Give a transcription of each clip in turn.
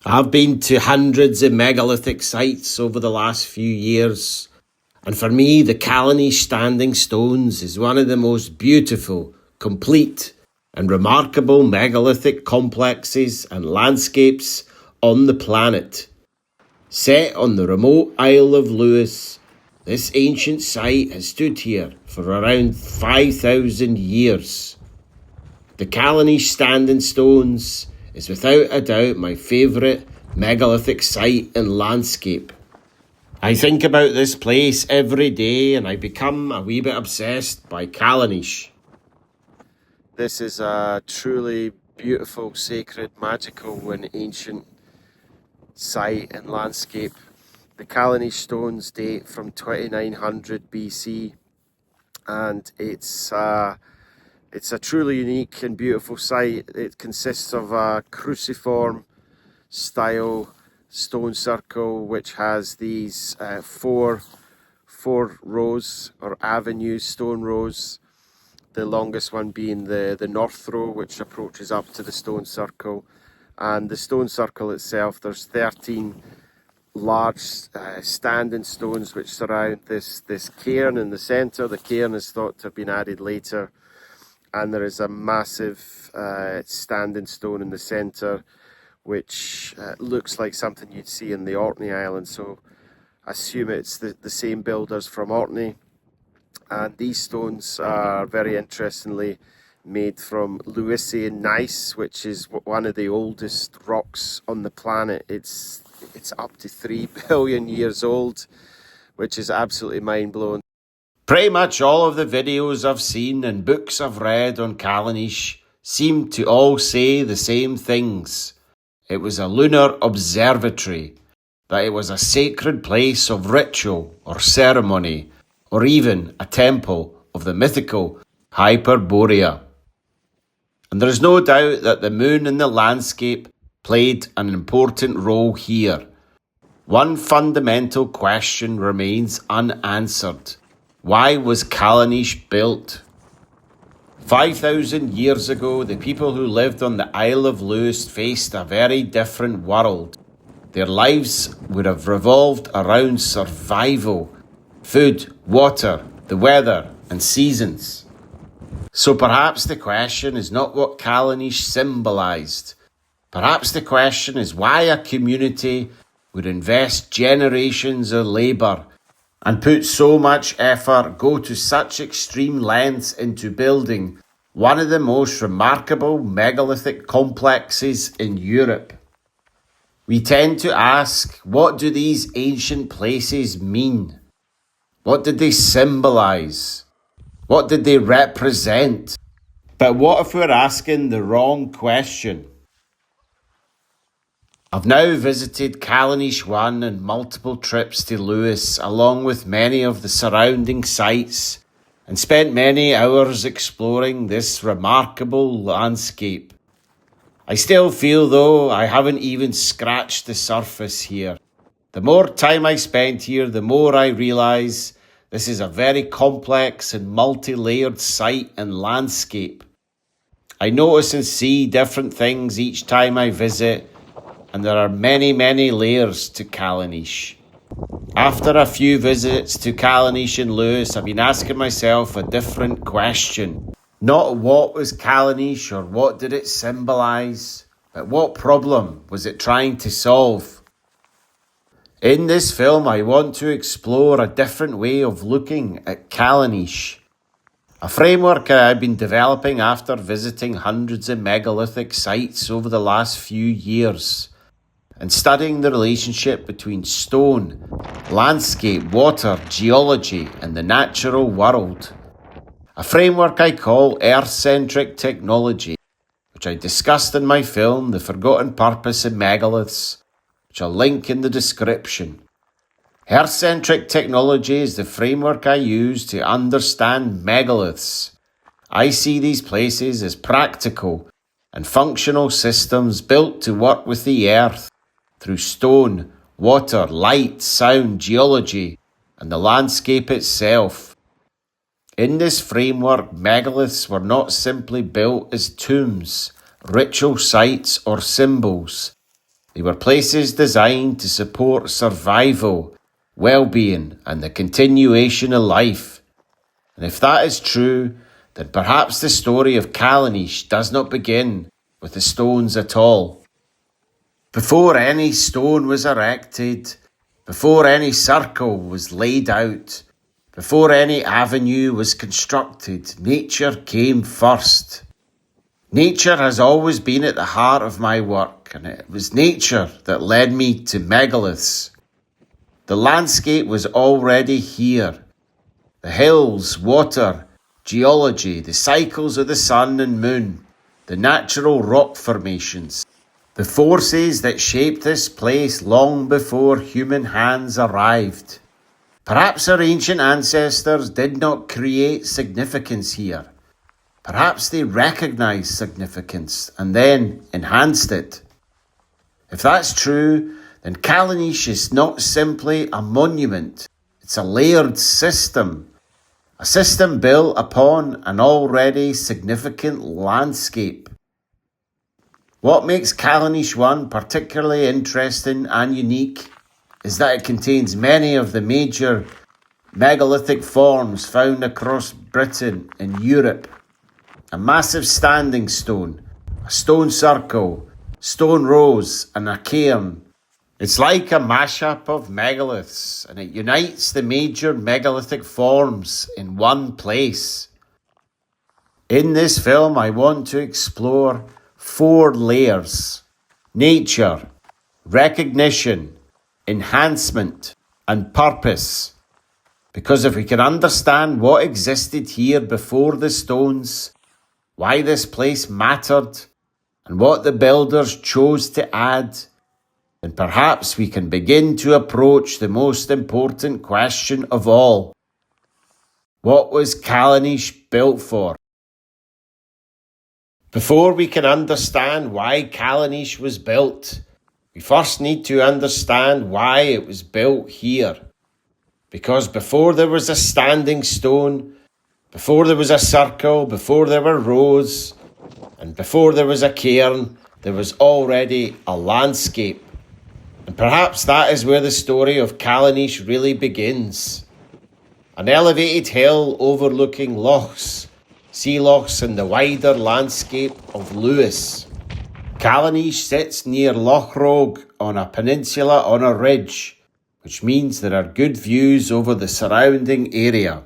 I've been to hundreds of megalithic sites over the last few years, and for me, the Callanish Standing Stones is one of the most beautiful, complete, and remarkable megalithic complexes and landscapes on the planet. Set on the remote Isle of Lewis, this ancient site has stood here for around 5,000 years. The Callanish Standing Stones is without a doubt my favourite megalithic site and landscape. I think about this place every day and I become a wee bit obsessed by Callanish. This is a truly beautiful, sacred, magical and ancient site and landscape. The Callanish stones date from 2900 BC and it's a truly unique and beautiful site. It consists of a cruciform style stone circle which has these four rows or avenues, stone rows. The longest one being the north row, which approaches up to the stone circle. And the stone circle itself, there's 13 large standing stones which surround this cairn in the centre. The cairn is thought to have been added later. And there is a massive standing stone in the centre which looks like something you'd see in the Orkney Islands, so I assume it's the same builders from Orkney. And these stones are very interestingly made from Lewisian gneiss, which is one of the oldest rocks on the planet. It's up to 3 billion years old, which is absolutely mind-blowing. Pretty much all of the videos I've seen and books I've read on Callanish seem to all say the same things. It was a lunar observatory, that it was a sacred place of ritual or ceremony, or even a temple of the mythical Hyperborea. And there is no doubt that the moon in the landscape played an important role here. One fundamental question remains unanswered. Why was Callanish built? 5,000 years ago, the people who lived on the Isle of Lewis faced a very different world. Their lives would have revolved around survival, food, water, the weather, and seasons. So perhaps the question is not what Callanish symbolised. Perhaps the question is why a community would invest generations of labour and put so much effort, go to such extreme lengths into building one of the most remarkable megalithic complexes in Europe. We tend to ask, what do these ancient places mean? What did they symbolise? What did they represent? But what if we're asking the wrong question? I've now visited Callanish 1 and multiple trips to Lewis, along with many of the surrounding sites, and spent many hours exploring this remarkable landscape. I still feel, though, I haven't even scratched the surface here. The more time I spend here, the more I realise this is a very complex and multi-layered site and landscape. I notice and see different things each time I visit, and there are many, many layers to Callanish. After a few visits to Callanish and Lewis, I've been asking myself a different question. Not what was Callanish or what did it symbolise, but what problem was it trying to solve? In this film, I want to explore a different way of looking at Callanish. A framework I've been developing after visiting hundreds of megalithic sites over the last few years, and studying the relationship between stone, landscape, water, geology, and the natural world. A framework I call Earth-Centric Technology, which I discussed in my film, The Forgotten Purpose of Megaliths, which I'll link in the description. Earth-Centric Technology is the framework I use to understand megaliths. I see these places as practical and functional systems built to work with the earth through stone, water, light, sound, geology, and the landscape itself. In this framework, megaliths were not simply built as tombs, ritual sites, or symbols. They were places designed to support survival, well-being, and the continuation of life. And if that is true, then perhaps the story of Callanish does not begin with the stones at all. Before any stone was erected, before any circle was laid out, before any avenue was constructed, nature came first. Nature has always been at the heart of my work, and it was nature that led me to megaliths. The landscape was already here. The hills, water, geology, the cycles of the sun and moon, the natural rock formations, the forces that shaped this place long before human hands arrived. Perhaps our ancient ancestors did not create significance here. Perhaps they recognized significance and then enhanced it. If that's true, then Callanish is not simply a monument. It's a layered system. A system built upon an already significant landscape. What makes Callanish 1 particularly interesting and unique is that it contains many of the major megalithic forms found across Britain and Europe. A massive standing stone, a stone circle, stone rows, and a cairn. It's like a mashup of megaliths, and it unites the major megalithic forms in one place. In this film, I want to explore 4 layers: nature, recognition, enhancement, and purpose. Because if we can understand what existed here before the stones, why this place mattered, and what the builders chose to add, then perhaps we can begin to approach the most important question of all. What was Callanish built for? Before we can understand why Callanish was built, we first need to understand why it was built here. Because before there was a standing stone, before there was a circle, before there were rows, and before there was a cairn, there was already a landscape. And perhaps that is where the story of Callanish really begins. An elevated hill overlooking lochs, sea lochs, and the wider landscape of Lewis. Callanish sits near Loch Rogue on a peninsula on a ridge, which means there are good views over the surrounding area.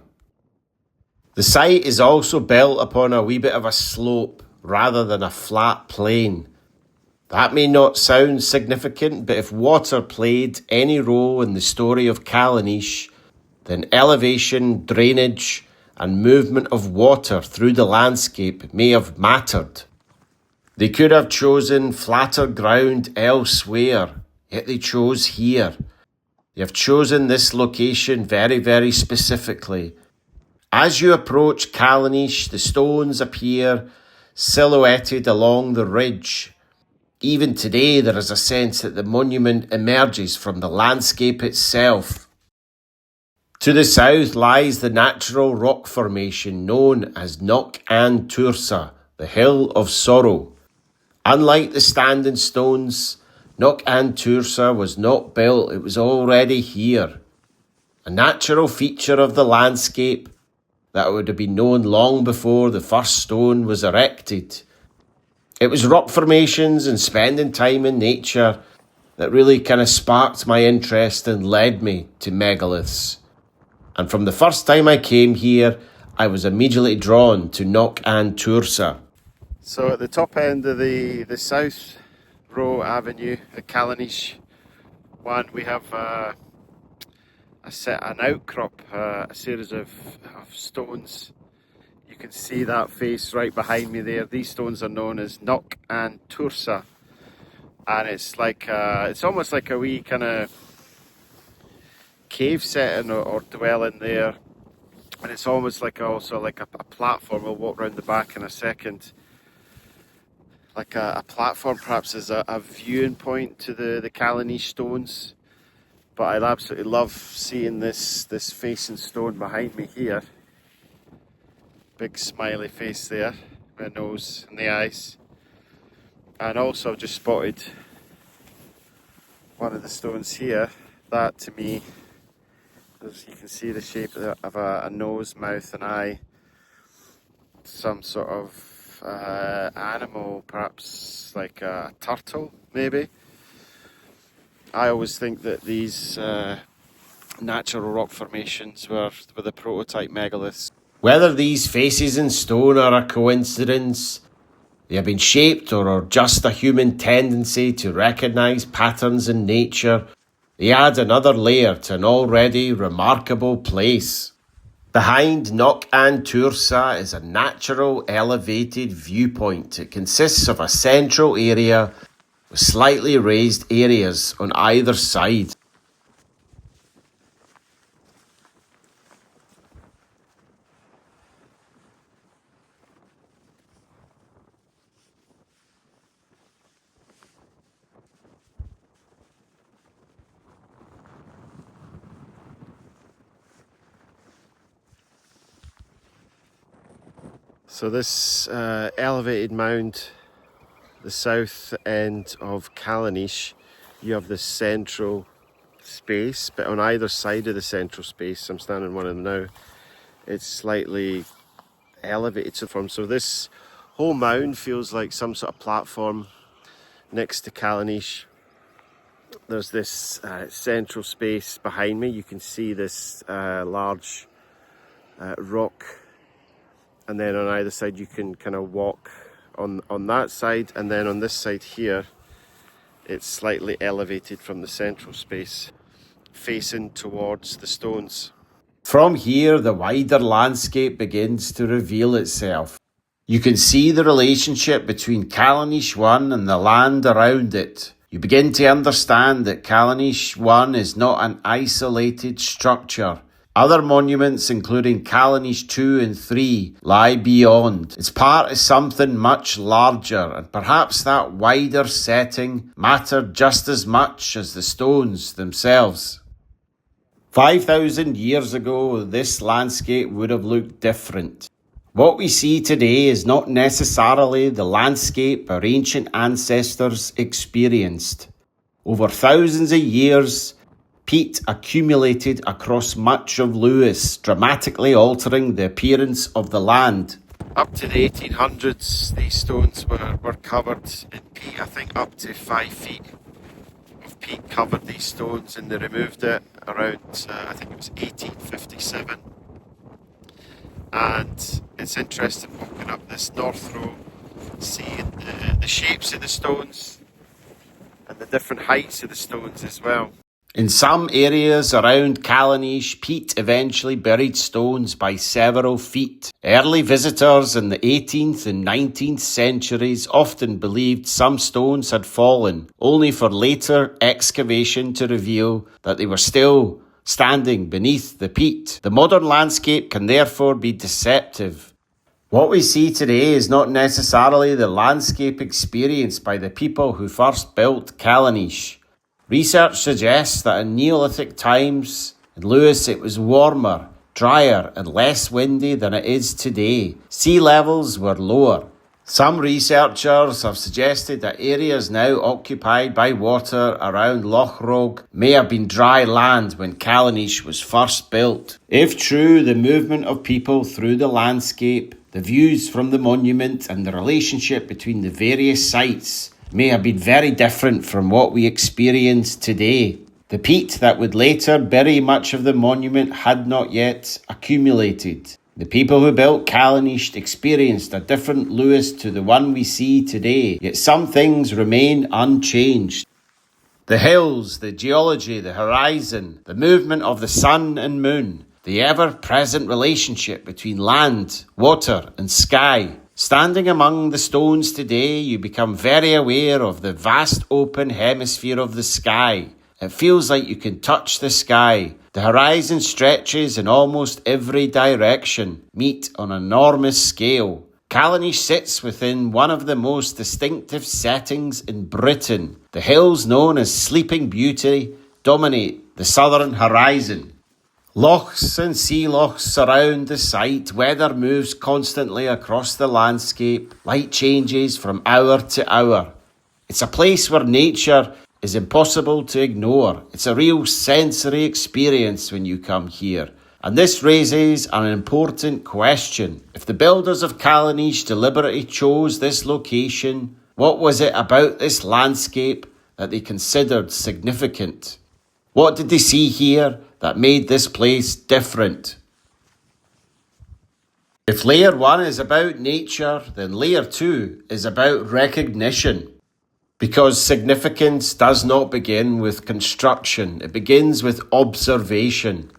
The site is also built upon a wee bit of a slope rather than a flat plain. That may not sound significant, but if water played any role in the story of Callanish, then elevation, drainage, and movement of water through the landscape may have mattered. They could have chosen flatter ground elsewhere, yet they chose here. They have chosen this location very, very specifically. As you approach Callanish, the stones appear silhouetted along the ridge. Even today, there is a sense that the monument emerges from the landscape itself. To the south lies the natural rock formation known as Knock an Tuirsa, the Hill of Sorrow. Unlike the Standing Stones, Knock an Tuirsa was not built, it was already here. A natural feature of the landscape that would have been known long before the first stone was erected. It was rock formations and spending time in nature that really kind of sparked my interest and led me to megaliths. And from the first time I came here, I was immediately drawn to Knock an Tuirsa. So at the top end of the South Row Avenue at Callanish 1, we have an outcrop, a series of stones. You can see that face right behind me there. These stones are known as Knock an Tuirsa, and it's like it's almost like a wee kind of cave setting or dwelling there, and it's almost like also like a platform. We'll walk around the back in a second. Like a platform, perhaps as a viewing point to the Callanish stones. But I absolutely love seeing this facing stone behind me here. Big smiley face there, the nose and the eyes. And also I've just spotted one of the stones here, that to me, as you can see the shape of a nose, mouth and eye, some sort of animal, perhaps like a turtle maybe. I always think that these natural rock formations were the prototype megaliths. Whether these faces in stone are a coincidence, they have been shaped or just a human tendency to recognise patterns in nature, they add another layer to an already remarkable place. Behind Knock an Tursa is a natural elevated viewpoint. It consists of a central area with slightly raised areas on either side. So this elevated mound, the south end of Callanish, you have this central space, but on either side of the central space, I'm standing on one of them now, it's slightly elevated so this whole mound feels like some sort of platform next to Callanish. There's this central space behind me. You can see this large rock, and then on either side you can kind of walk on that side, and then on this side here it's slightly elevated from the central space facing towards the stones. From here, the wider landscape begins to reveal itself. You can see the relationship between Callanish 1 and the land around it. You begin to understand that Callanish 1 is not an isolated structure. Other monuments, including Callanish 2 and 3, lie beyond. It's part of something much larger, and perhaps that wider setting mattered just as much as the stones themselves. 5,000 years ago, this landscape would have looked different. What we see today is not necessarily the landscape our ancient ancestors experienced. Over thousands of years, peat accumulated across much of Lewis, dramatically altering the appearance of the land. Up to the 1800s, these stones were covered in peat. I think up to 5 feet of peat covered these stones, and they removed it around, I think it was 1857. And it's interesting walking up this north row, seeing the shapes of the stones and the different heights of the stones as well. In some areas around Callanish, peat eventually buried stones by several feet. Early visitors in the 18th and 19th centuries often believed some stones had fallen, only for later excavation to reveal that they were still standing beneath the peat. The modern landscape can therefore be deceptive. What we see today is not necessarily the landscape experienced by the people who first built Callanish. Research suggests that in Neolithic times in Lewis it was warmer, drier and less windy than it is today. Sea levels were lower. Some researchers have suggested that areas now occupied by water around Loch Rog may have been dry land when Callanish was first built. If true, the movement of people through the landscape, the views from the monument and the relationship between the various sites may have been very different from what we experience today. The peat that would later bury much of the monument had not yet accumulated. The people who built Callanish experienced a different Lewis to the one we see today, yet some things remain unchanged. The hills, the geology, the horizon, the movement of the sun and moon, the ever-present relationship between land, water and sky. Standing among the stones today, you become very aware of the vast open hemisphere of the sky. It feels like you can touch the sky. The horizon stretches in almost every direction, meet on an enormous scale. Callanish sits within one of the most distinctive settings in Britain. The hills known as Sleeping Beauty dominate the southern horizon. Lochs and sea lochs surround the site. Weather moves constantly across the landscape. Light changes from hour to hour. It's a place where nature is impossible to ignore. It's a real sensory experience when you come here. And this raises an important question. If the builders of Callanish deliberately chose this location, what was it about this landscape that they considered significant? What did they see here that made this place different? If layer 1 is about nature, then layer 2 is about recognition. Because significance does not begin with construction, it begins with observation.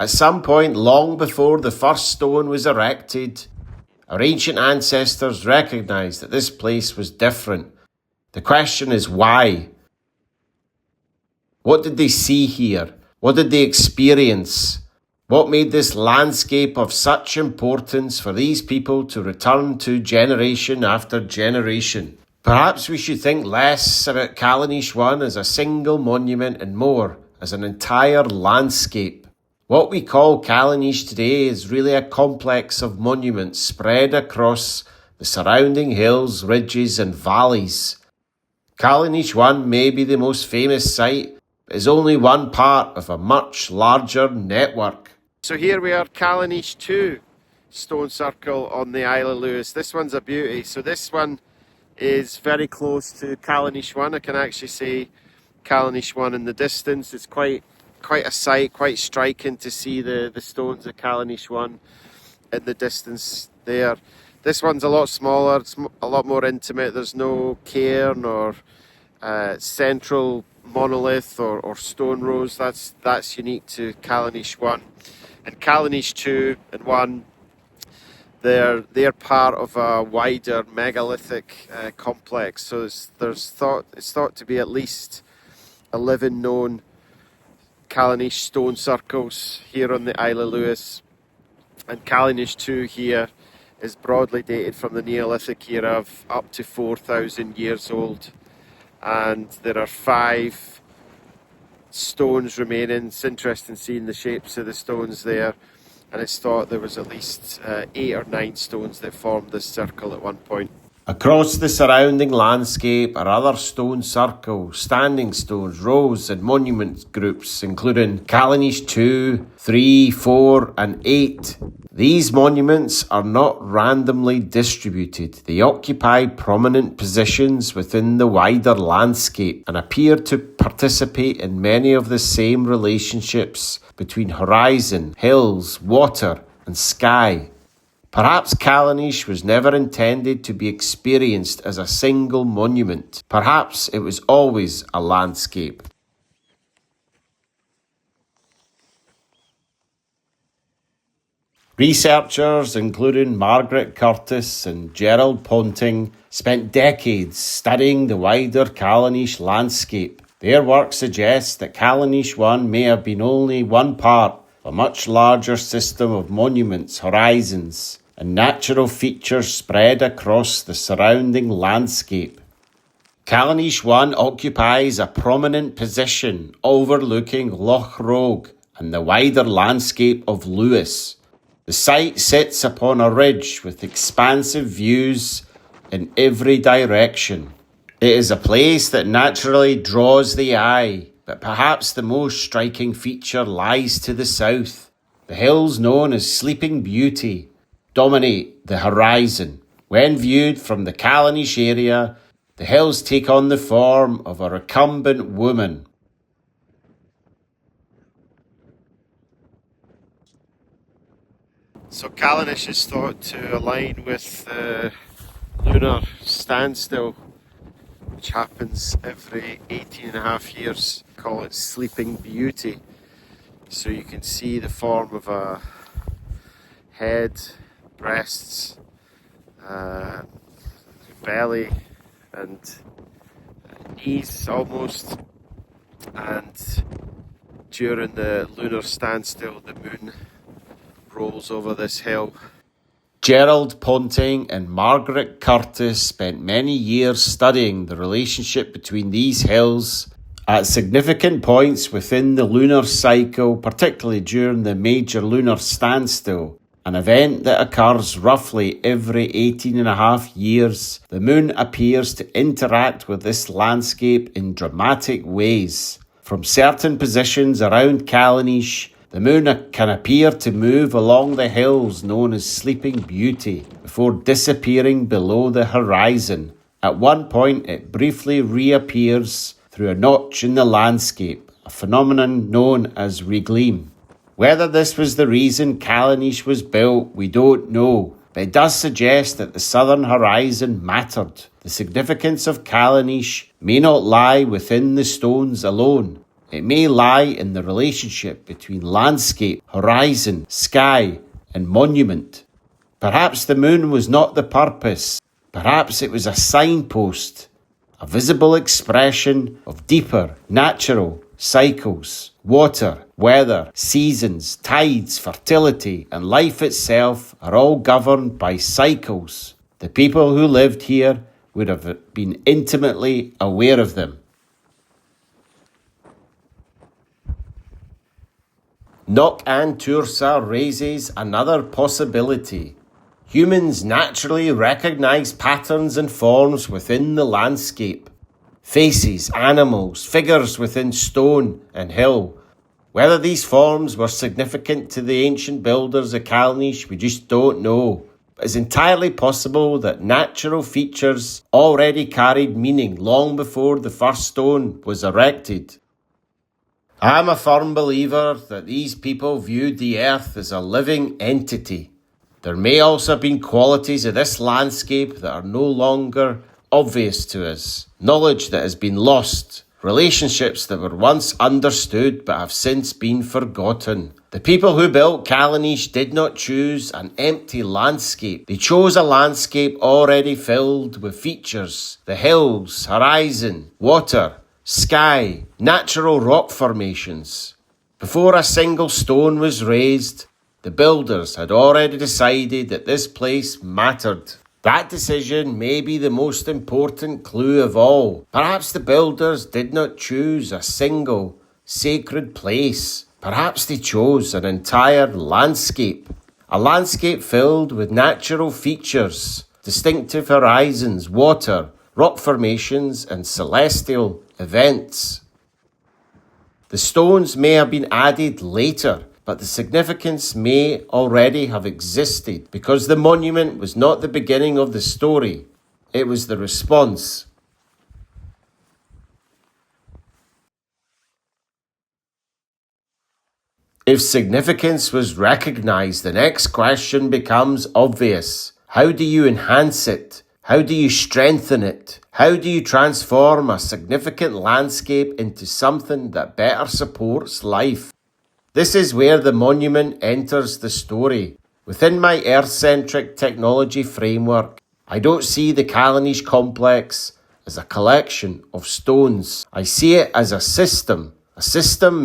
At some point long before the first stone was erected, our ancient ancestors recognized that this place was different. The question is why? What did they see here? What did they experience? What made this landscape of such importance for these people to return to generation after generation? Perhaps we should think less about Callanish 1 as a single monument and more as an entire landscape. What we call Callanish today is really a complex of monuments spread across the surrounding hills, ridges and valleys. Callanish 1 may be the most famous site, but is only one part of a much larger network. So here we are, Callanish 2 stone circle on the Isle of Lewis. This one's a beauty. So this one is very close to Callanish 1. I can actually see Callanish 1 in the distance. It's quite a sight, quite striking to see the stones of Callanish 1 in the distance there. This one's a lot smaller, it's a lot more intimate. There's no cairn or central monolith or stone rows. That's unique to Callanish 1. And Callanish 2 and 1, they're part of a wider megalithic complex. So it's thought to be at least 11 known Callanish stone circles here on the Isle of Lewis. And Callanish 2 here is broadly dated from the Neolithic era of up to 4,000 years old. And there are 5 stones remaining. It's interesting seeing the shapes of the stones there, and it's thought there was at least 8 or 9 stones that formed this circle at one point. Across the surrounding landscape are other stone circles, standing stones, rows and monument groups, including Callanish 2, 3, 4 and 8. These monuments are not randomly distributed. They occupy prominent positions within the wider landscape and appear to participate in many of the same relationships between horizon, hills, water and sky. Perhaps Callanish was never intended to be experienced as a single monument. Perhaps it was always a landscape. Researchers, including Margaret Curtis and Gerald Ponting, spent decades studying the wider Callanish landscape. Their work suggests that Callanish 1 may have been only one part of a much larger system of monuments, horizons, and natural features spread across the surrounding landscape. Callanish 1 occupies a prominent position overlooking Loch Rogue and the wider landscape of Lewis. The site sits upon a ridge with expansive views in every direction. It is a place that naturally draws the eye, but perhaps the most striking feature lies to the south. The hills known as Sleeping Beauty dominate the horizon. When viewed from the Callanish area, the hills take on the form of a recumbent woman. So Callanish is thought to align with the lunar standstill, which happens every 18.5 years. Call it Sleeping Beauty. So you can see the form of a head, breasts, belly and knees almost. And during the lunar standstill, the moon rolls over this hill. Gerald Ponting and Margaret Curtis spent many years studying the relationship between these hills at significant points within the lunar cycle, particularly during the major lunar standstill. an event that occurs roughly every 18.5 years. The moon appears to interact with this landscape in dramatic ways. From certain positions around Callanish, the moon can appear to move along the hills known as Sleeping Beauty before disappearing below the horizon. At one point, it briefly reappears through a notch in the landscape, a phenomenon known as regleam. Whether this was the reason Callanish was built, we don't know, but it does suggest that the southern horizon mattered. The significance of Callanish may not lie within the stones alone. It may lie in the relationship between landscape, horizon, sky, and monument. Perhaps the moon was not the purpose. Perhaps it was a signpost, a visible expression of deeper natural cycles. Water, weather, seasons, tides, fertility, and life itself are all governed by cycles. The people who lived here would have been intimately aware of them. Knock and Tursa raises another possibility. Humans naturally recognize patterns and forms within the landscape. Faces, animals, figures within stone and hill. Whether these forms were significant to the ancient builders of Callanish, we just don't know. But it's entirely possible that natural features already carried meaning long before the first stone was erected. I'm a firm believer that these people viewed the earth as a living entity. There may also have been qualities of this landscape that are no longer obvious to us. Knowledge that has been lost. Relationships that were once understood but have since been forgotten. The people who built Callanish did not choose an empty landscape. They chose a landscape already filled with features. The hills, horizon, water, sky, natural rock formations. Before a single stone was raised, the builders had already decided that this place mattered. That decision may be the most important clue of all. Perhaps the builders did not choose a single sacred place. Perhaps they chose an entire landscape. A landscape filled with natural features, distinctive horizons, water, rock formations, and celestial events. The stones may have been added later, but the significance may already have existed because the monument was not the beginning of the story, it was the response. If significance was recognized, the next question becomes obvious. How do you enhance it? How do you strengthen it? How do you transform a significant landscape into something that better supports life? This is where the monument enters the story. Within my Earth-Centric Technology framework, I don't see the Callanish complex as a collection of stones. I see it as a system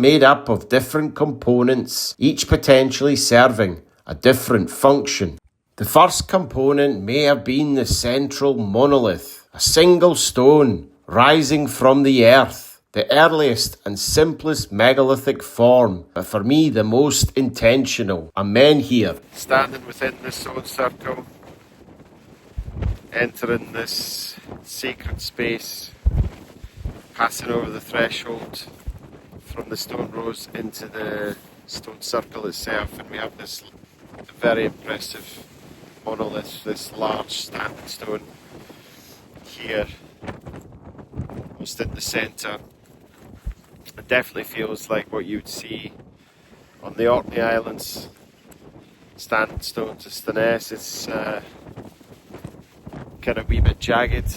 made up of different components, each potentially serving a different function. The first component may have been the central monolith, a single stone rising from the earth, the earliest and simplest megalithic form, but for me the most intentional. A men here, Standing within this stone circle, entering this sacred space, passing over the threshold from the stone rose into the stone circle itself, and we have this very impressive monolith, this large standing stone here, almost in the centre. It definitely feels like what you'd see on the Orkney Islands, standing stones of Steness. It's kind of a wee bit jagged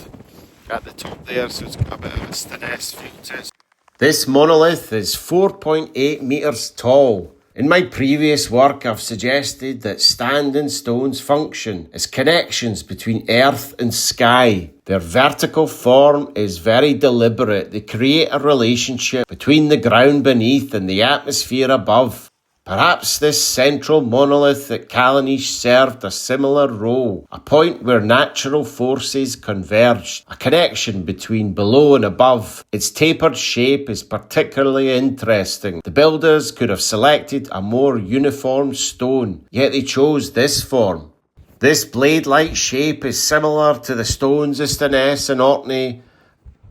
at the top there, so it's got a bit of a Steness feel to it. This monolith is 4.8 metres tall. In my previous work, I've suggested that standing stones function as connections between earth and sky. Their vertical form is very deliberate. They create a relationship between the ground beneath and the atmosphere above. Perhaps this central monolith at Callanish served a similar role, a point where natural forces converged, a connection between below and above. Its tapered shape is particularly interesting. The builders could have selected a more uniform stone, yet they chose this form. This blade-like shape is similar to the stones of Staness and Orkney,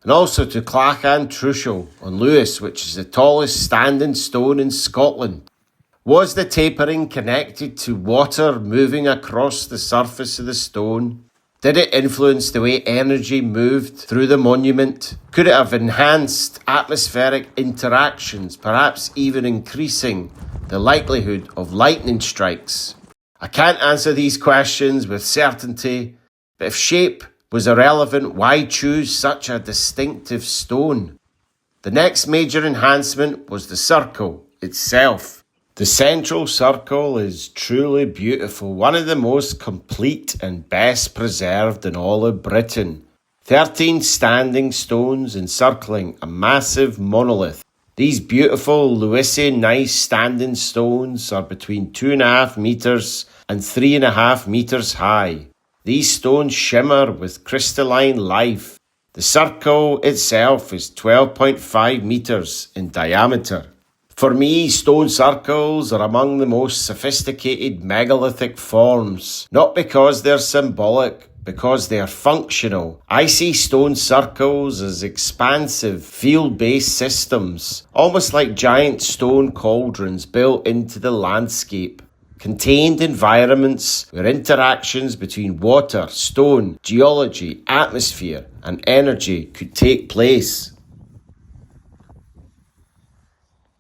and also to Clachan Truchel on Lewis, which is the tallest standing stone in Scotland. Was the tapering connected to water moving across the surface of the stone? Did it influence the way energy moved through the monument? Could it have enhanced atmospheric interactions, perhaps even increasing the likelihood of lightning strikes? I can't answer these questions with certainty, but if shape was irrelevant, why choose such a distinctive stone? The next major enhancement was the circle itself. The central circle is truly beautiful, one of the most complete and best preserved in all of Britain. 13 standing stones encircling a massive monolith. These beautiful Lewisian nice standing stones are between 2.5 metres and 3.5 metres high. These stones shimmer with crystalline life. The circle itself is 12.5 metres in diameter. For me, stone circles are among the most sophisticated megalithic forms, not because they're symbolic, because they are functional. I see stone circles as expansive, field-based systems, almost like giant stone cauldrons built into the landscape. Contained environments where interactions between water, stone, geology, atmosphere, and energy could take place.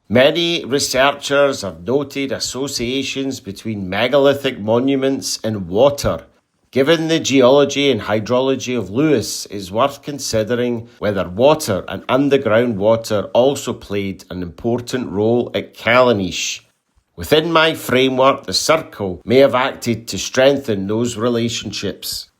Many researchers have noted associations between megalithic monuments and water. Given the geology and hydrology of Lewis, it is worth considering whether water and underground water also played an important role at Callanish. Within my framework, the circle may have acted to strengthen those relationships.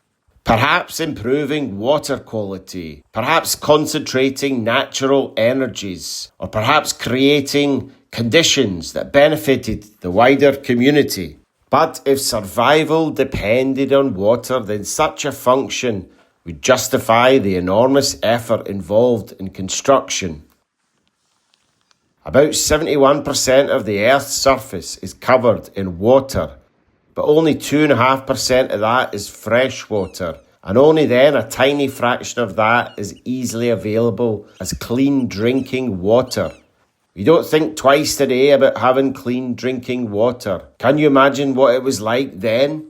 Perhaps improving water quality, perhaps concentrating natural energies, or perhaps creating conditions that benefited the wider community. But if survival depended on water, then such a function would justify the enormous effort involved in construction. About 71% of the Earth's surface is covered in water, but only 2.5% of that is fresh water, and only then a tiny fraction of that is easily available as clean drinking water. We don't think twice today about having clean drinking water. Can you imagine what it was like then?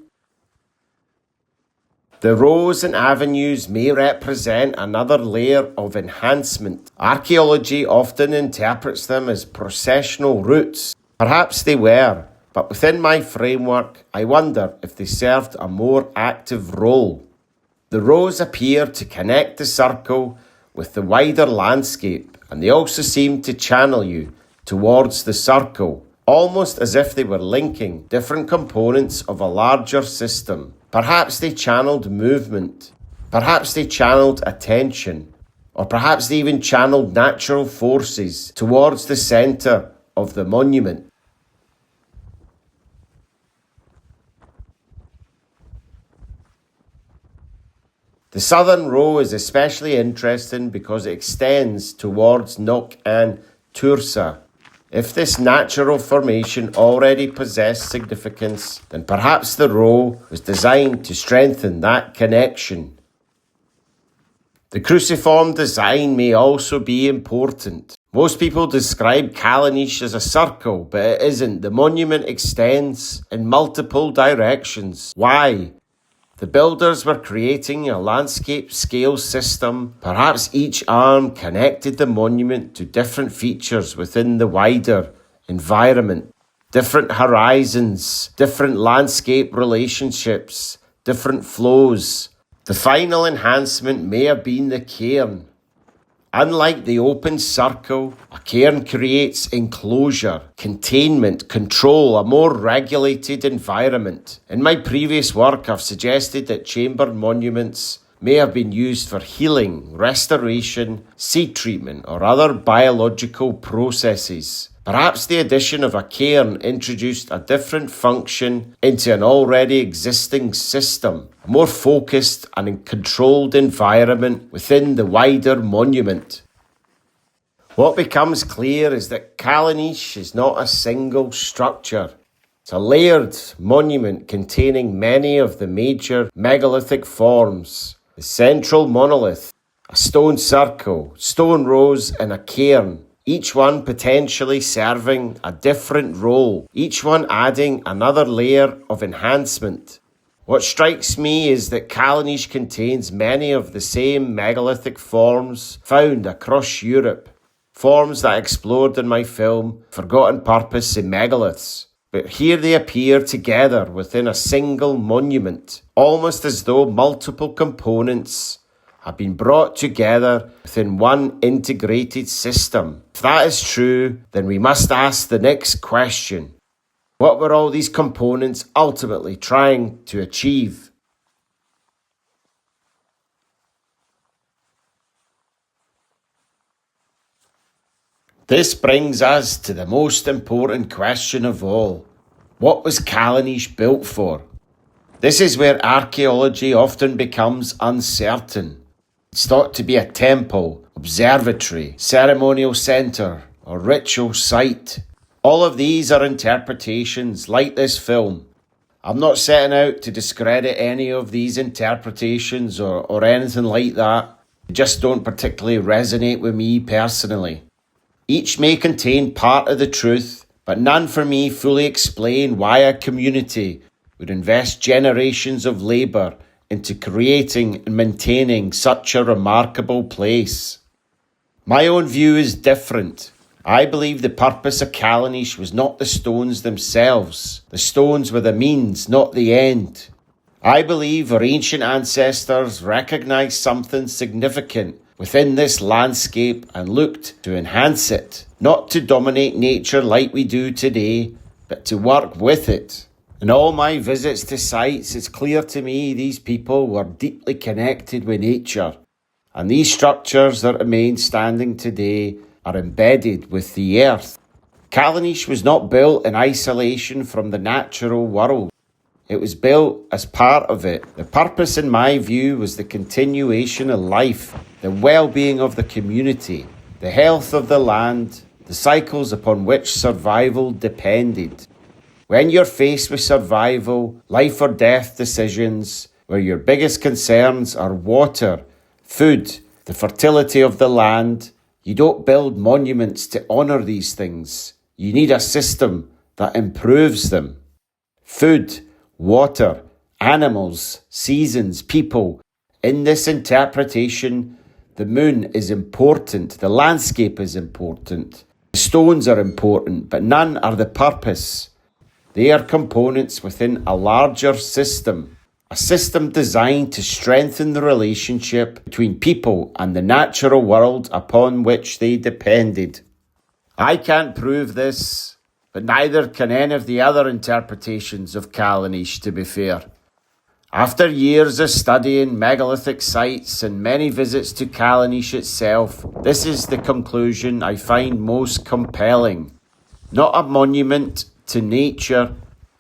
The roads and avenues may represent another layer of enhancement. Archaeology often interprets them as processional routes. Perhaps they were, but within my framework, I wonder if they served a more active role. The rows appear to connect the circle with the wider landscape, and they also seem to channel you towards the circle, almost as if they were linking different components of a larger system. Perhaps they channeled movement, perhaps they channeled attention, or perhaps they even channeled natural forces towards the centre of the monument. The southern row is especially interesting because it extends towards Knock and Tursa. If this natural formation already possessed significance, then perhaps the row was designed to strengthen that connection. The cruciform design may also be important. Most people describe Callanish as a circle, but it isn't. The monument extends in multiple directions. Why? The builders were creating a landscape scale system. Perhaps each arm connected the monument to different features within the wider environment. Different horizons, different landscape relationships, different flows. The final enhancement may have been the cairn. Unlike the open circle, a cairn creates enclosure, containment, control, a more regulated environment. In my previous work, I've suggested that chambered monuments may have been used for healing, restoration, seed treatment, or other biological processes. Perhaps the addition of a cairn introduced a different function into an already existing system, a more focused and controlled environment within the wider monument. What becomes clear is that Callanish is not a single structure. It's a layered monument containing many of the major megalithic forms. The central monolith, a stone circle, stone rows and a cairn, each one potentially serving a different role, each one adding another layer of enhancement. What strikes me is that Callanish contains many of the same megalithic forms found across Europe, forms that I explored in my film Forgotten Purpose of Megaliths. But here they appear together within a single monument, almost as though multiple components have been brought together within one integrated system. If that is true, then we must ask the next question. What were all these components ultimately trying to achieve? This brings us to the most important question of all. What was Callanish built for? This is where archaeology often becomes uncertain. It's thought to be a temple, observatory, ceremonial centre, or ritual site. All of these are interpretations like this film. I'm not setting out to discredit any of these interpretations or anything like that. They just don't particularly resonate with me personally. Each may contain part of the truth, but none for me fully explain why a community would invest generations of labour into creating and maintaining such a remarkable place. My own view is different. I believe the purpose of Callanish was not the stones themselves. The stones were the means, not the end. I believe our ancient ancestors recognised something significant within this landscape and looked to enhance it, not to dominate nature like we do today, but to work with it. In all my visits to sites, it's clear to me these people were deeply connected with nature, and these structures that remain standing today are embedded with the earth. Callanish was not built in isolation from the natural world. It was built as part of it. The purpose, in my view, was the continuation of life, the well-being of the community, the health of the land, the cycles upon which survival depended. When you're faced with survival, life or death decisions, where your biggest concerns are water, food, the fertility of the land, you don't build monuments to honour these things. You need a system that improves them. Food, water, animals, seasons, people. In this interpretation, the moon is important, the landscape is important, the stones are important, but none are the purpose. They are components within a larger system, a system designed to strengthen the relationship between people and the natural world upon which they depended. I can't prove this, but neither can any of the other interpretations of Callanish, to be fair. After years of studying megalithic sites and many visits to Callanish itself, this is the conclusion I find most compelling. Not a monument to nature,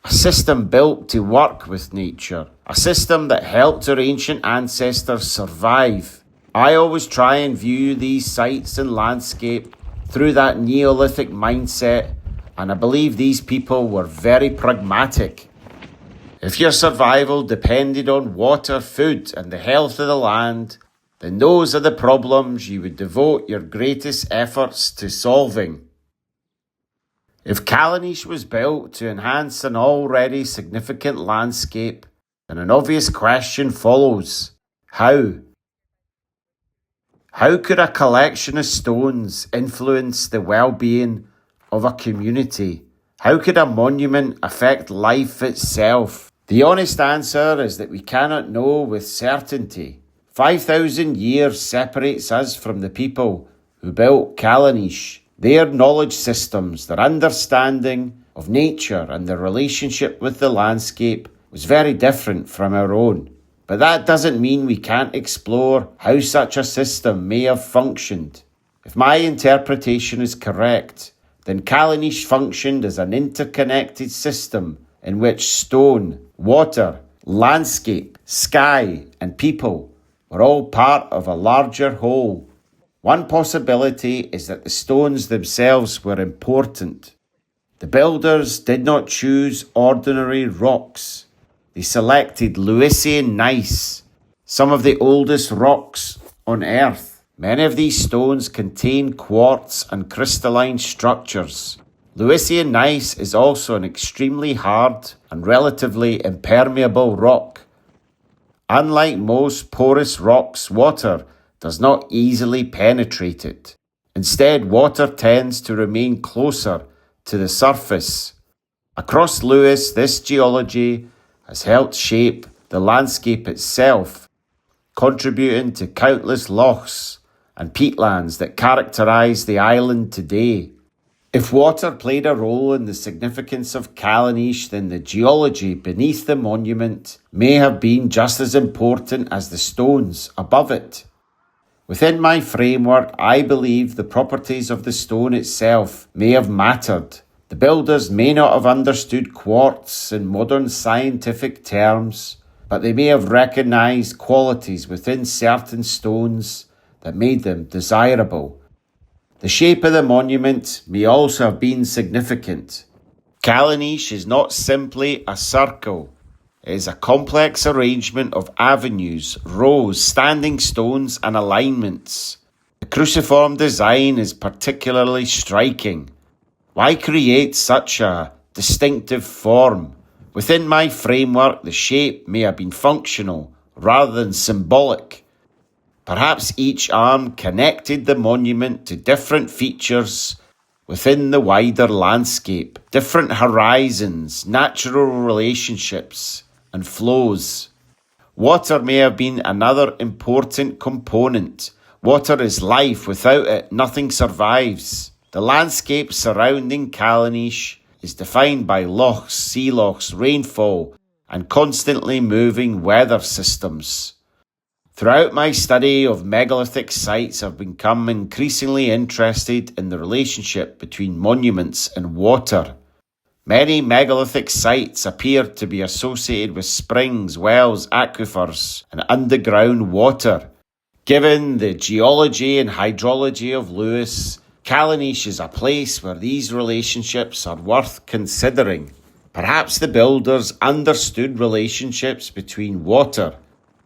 a system built to work with nature, a system that helped our ancient ancestors survive. I always try and view these sites and landscape through that Neolithic mindset, and I believe these people were very pragmatic. If your survival depended on water, food, and the health of the land, then those are the problems you would devote your greatest efforts to solving. If Callanish was built to enhance an already significant landscape, then an obvious question follows. How? How could a collection of stones influence the well-being of a community? How could a monument affect life itself? The honest answer is that we cannot know with certainty. 5,000 years separates us from the people who built Callanish. Their knowledge systems, their understanding of nature and their relationship with the landscape was very different from our own. But that doesn't mean we can't explore how such a system may have functioned. If my interpretation is correct, then Callanish functioned as an interconnected system in which stone, water, landscape, sky, and people were all part of a larger whole. One possibility is that the stones themselves were important. The builders did not choose ordinary rocks. They selected Lewisian gneiss, some of the oldest rocks on Earth. Many of these stones contain quartz and crystalline structures. Lewisian gneiss is also an extremely hard and relatively impermeable rock. Unlike most porous rocks, water does not easily penetrate it. Instead, water tends to remain closer to the surface. Across Lewis, this geology has helped shape the landscape itself, contributing to countless lochs and peatlands that characterise the island today. If water played a role in the significance of Callanish, then the geology beneath the monument may have been just as important as the stones above it. Within my framework, I believe the properties of the stone itself may have mattered. The builders may not have understood quartz in modern scientific terms, but they may have recognised qualities within certain stones that made them desirable. The shape of the monument may also have been significant. Callanish is not simply a circle. It is a complex arrangement of avenues, rows, standing stones and alignments. The cruciform design is particularly striking. Why create such a distinctive form? Within my framework, the shape may have been functional rather than symbolic. Perhaps each arm connected the monument to different features within the wider landscape, different horizons, natural relationships, and flows. Water may have been another important component. Water is life. Without it, nothing survives. The landscape surrounding Callanish is defined by lochs, sea lochs, rainfall, and constantly moving weather systems. Throughout my study of megalithic sites, I've become increasingly interested in the relationship between monuments and water. Many megalithic sites appear to be associated with springs, wells, aquifers, and underground water. Given the geology and hydrology of Lewis, Callanish is a place where these relationships are worth considering. Perhaps the builders understood relationships between water,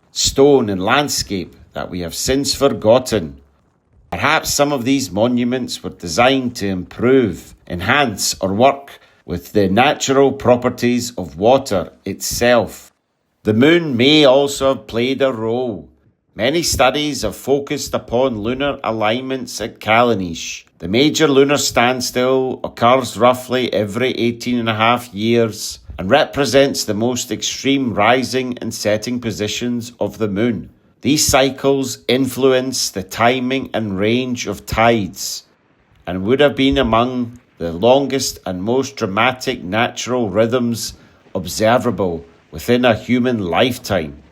stone and landscape that we have since forgotten. Perhaps some of these monuments were designed to improve, enhance or work with the natural properties of water itself. The moon may also have played a role. Many studies have focused upon lunar alignments at Callanish. The major lunar standstill occurs roughly every 18.5 years and represents the most extreme rising and setting positions of the moon. These cycles influence the timing and range of tides and would have been among the longest and most dramatic natural rhythms observable within a human lifetime.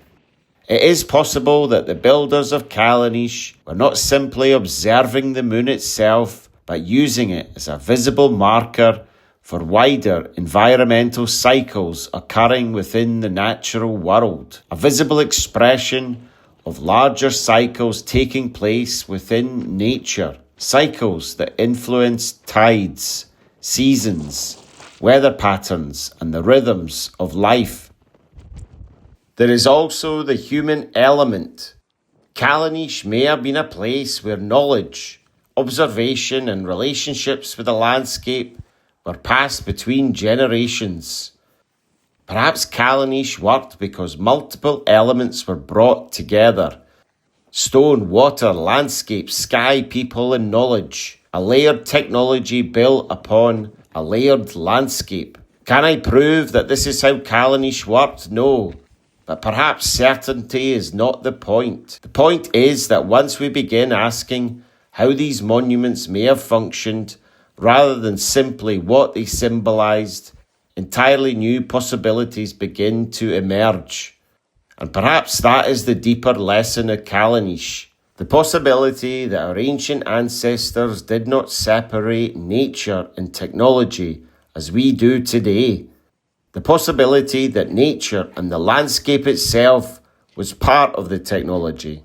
It is possible that the builders of Callanish were not simply observing the moon itself, but using it as a visible marker for wider environmental cycles occurring within the natural world, a visible expression of larger cycles taking place within nature, cycles that influence tides, seasons, weather patterns, and the rhythms of life. There is also the human element. Callanish may have been a place where knowledge, observation, and relationships with the landscape were passed between generations. Perhaps Callanish worked because multiple elements were brought together. Stone, water, landscape, sky, people, and knowledge. A layered technology built upon a layered landscape. Can I prove that this is how Callanish worked? No. But perhaps certainty is not the point. The point is that once we begin asking how these monuments may have functioned, rather than simply what they symbolized, entirely new possibilities begin to emerge. And perhaps that is the deeper lesson of Callanish. The possibility that our ancient ancestors did not separate nature and technology as we do today. The possibility that nature and the landscape itself was part of the technology.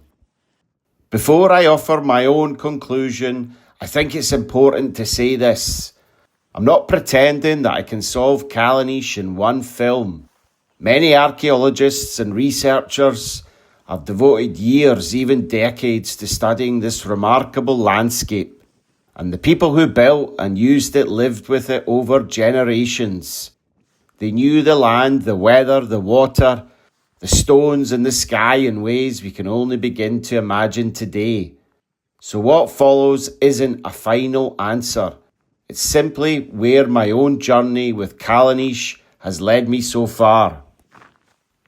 Before I offer my own conclusion, I think it's important to say this. I'm not pretending that I can solve Callanish in one film. Many archaeologists and researchers have devoted years, even decades, to studying this remarkable landscape. And the people who built and used it lived with it over generations. They knew the land, the weather, the water, the stones and the sky in ways we can only begin to imagine today. So what follows isn't a final answer. It's simply where my own journey with Callanish has led me so far.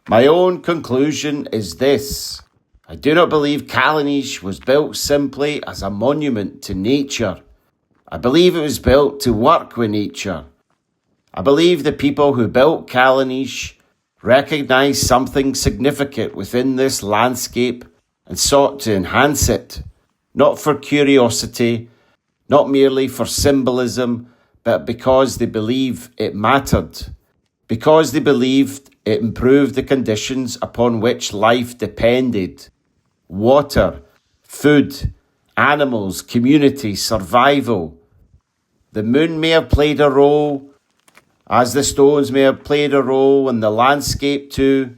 My own conclusion is this. I do not believe Callanish was built simply as a monument to nature. I believe it was built to work with nature. I believe the people who built Callanish recognized something significant within this landscape and sought to enhance it, not for curiosity, not merely for symbolism, but because they believe it mattered, because they believed it improved the conditions upon which life depended: water, food, animals, community, survival. The moon may have played a role, as the stones may have played a role, in the landscape too,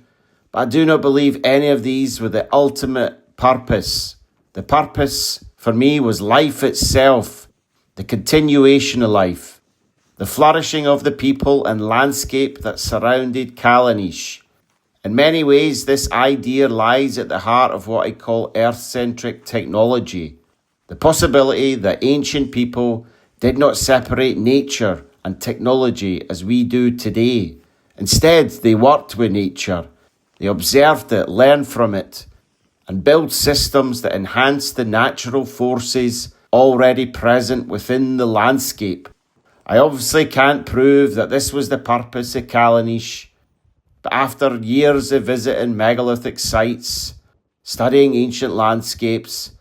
but I do not believe any of these were the ultimate purpose. The purpose for me was life itself, the continuation of life, the flourishing of the people and landscape that surrounded Callanish. In many ways, this idea lies at the heart of what I call Earth-Centric Technology, the possibility that ancient people did not separate nature and technology as we do today. Instead, they worked with nature. They observed it, learned from it, and built systems that enhanced the natural forces already present within the landscape. I obviously can't prove that this was the purpose of Callanish, but after years of visiting megalithic sites, studying ancient landscapes,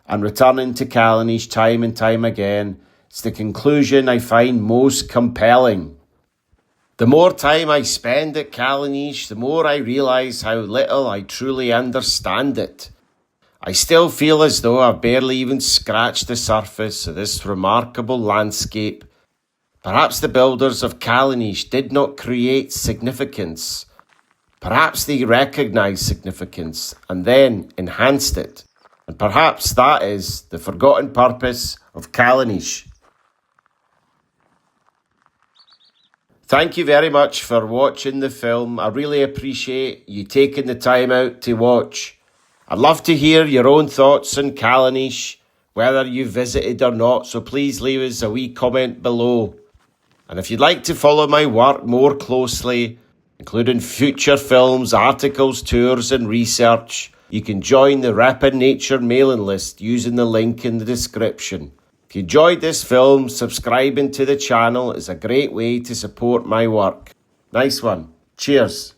and returning to Callanish time and time again, it's the conclusion I find most compelling. The more time I spend at Callanish, the more I realise how little I truly understand it. I still feel as though I've barely even scratched the surface of this remarkable landscape. Perhaps the builders of Callanish did not create significance. Perhaps they recognised significance and then enhanced it. And perhaps that is the forgotten purpose of Callanish. Thank you very much for watching the film. I really appreciate you taking the time out to watch. I'd love to hear your own thoughts on Callanish, whether you visited or not, so please leave us a wee comment below. And if you'd like to follow my work more closely, including future films, articles, tours and research, you can join the Reppin Nature mailing list using the link in the description. If you enjoyed this film, subscribing to the channel is a great way to support my work. Nice one. Cheers.